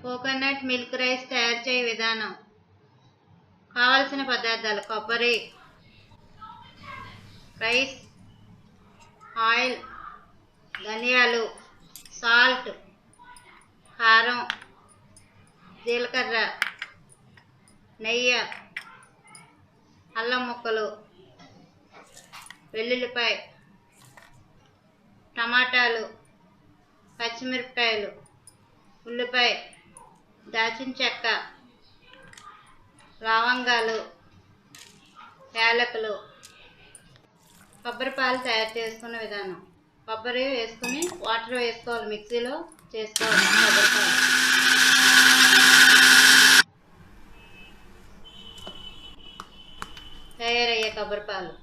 Coconut milk rice తయారు చేయ విధానం. కావలసిన పదార్థాలు: కొబ్బరి, రైస్, ఆయిల్, ధనియాలు, సాల్ట్, కారం, జీలకర్ర, నెయ్యి, అల్లం ముక్కలు, వెల్లుల్లిపాయ, టమాటాలు, పచ్చిమిరపకాయలు, ఉల్లిపాయ, దాల్చిన చెక్క, లవంగాలు, యాలకులు. కొబ్బరి పాలు తయారు చేసుకునే విధానం. కొబ్బరి వేసుకుని వాటర్ వేసుకోవాలి, మిక్సీలో చేసుకోవాలి కొబ్బరి పాలు. తయారయ్యే కొబ్బరి పాలు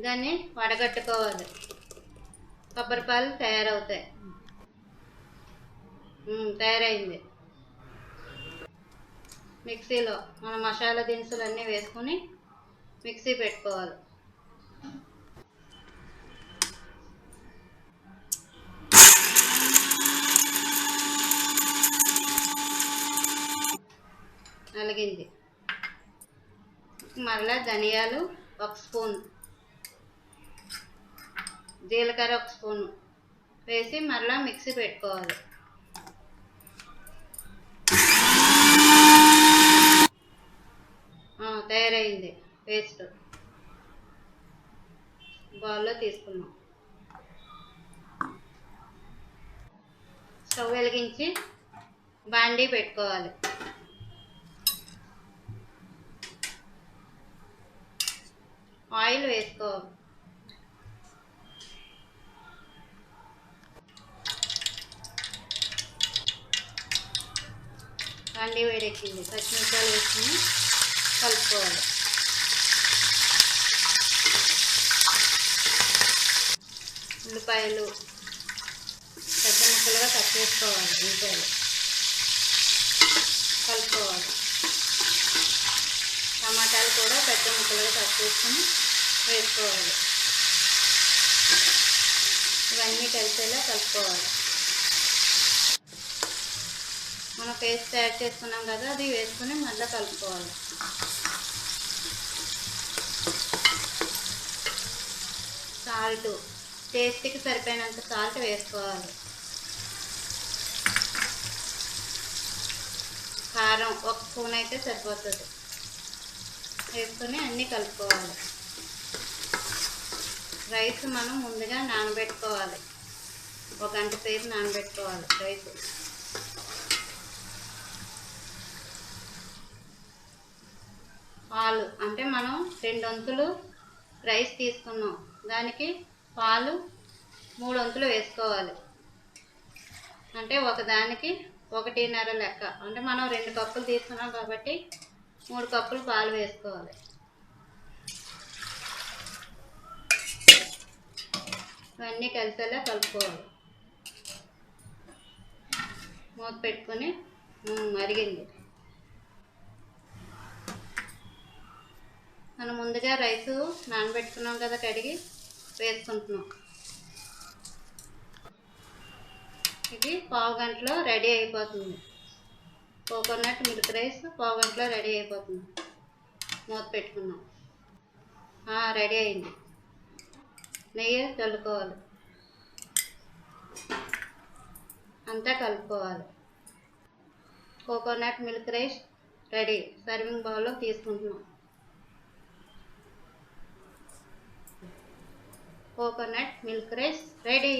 దాన్ని వడగట్టుకోవాలి. కొబ్బరి పాలు తయారవుతాయి. తయారైంది. మిక్సీలో మన మసాలా దినుసులు అన్నీ వేసుకొని మిక్సీ పెట్టుకోవాలి. నలిగింది. మరలా ధనియాలు 1 స్పూన్, జీలకర్ర 1 స్పూన్ వేసి మరలా మిక్సీ పెట్టుకోవాలి. తయారైంది పేస్ట్. బౌల్లో తీసుకున్నాం. స్టవ్ వెలిగించి బాండీ పెట్టుకోవాలి. ఆయిల్ వేసుకోవాలి. బాండీ వేడెక్కింది. పచ్చిమిరపకాయలు వేసుకుని కలుపుకోవాలి. ఉల్లిపాయలు పెద్ద ముక్కలుగా కట్ చేసుకోవాలి. ఉల్లిపాయలు కలుపుకోవాలి. టమాటాలు కూడా పెద్ద ముక్కలుగా కట్ చేసుకుని వేసుకోవాలి. ఇవన్నీ కలిసేలా కలుపుకోవాలి. మనం పేస్ట్ తయారు చేసుకున్నాం కదా, అది వేసుకుని మళ్ళీ కలుపుకోవాలి. సాల్ట్ టేస్ట్కి సరిపోయినంత సాల్ట్ వేసుకోవాలి. కారం 1 స్పూన్ అయితే సరిపోతుంది. వేసుకొని అన్నీ కలుపుకోవాలి. రైస్ మనం ముందుగా నానబెట్టుకోవాలి. 1 గంట సేపు నానబెట్టుకోవాలి రైస్. పాలు అంటే మనం 2 వంతులు రైస్ తీసుకున్నాం, దానికి పాలు 3 వంతులు వేసుకోవాలి. అంటే ఒకదానికి 1.5 లెక్క. అంటే మనం 2 కప్పులు తీసుకున్నాం కాబట్టి 3 కప్పులు పాలు వేసుకోవాలి. ఇవన్నీ కలిసేలా కలుపుకోవాలి. మూత పెట్టుకొని మరిగింది. మనం ముందుగా రైసు నానబెట్టుకున్నాం కదా, కడిగి వేసుకుంటున్నాం. ఇది 1/2 గంటలో రెడీ అయిపోతుంది. కోకోనట్ మిల్క్ రైస్ 1/2 గంటలో రెడీ అయిపోతుంది. మూత పెట్టుకున్నాం. రెడీ అయింది. నెయ్యి చల్లుకోవాలి. అంతా కలుపుకోవాలి. Coconut milk rice ready. Serving బౌల్లో తీసుకుంటున్నాం. Coconut milk rice ready.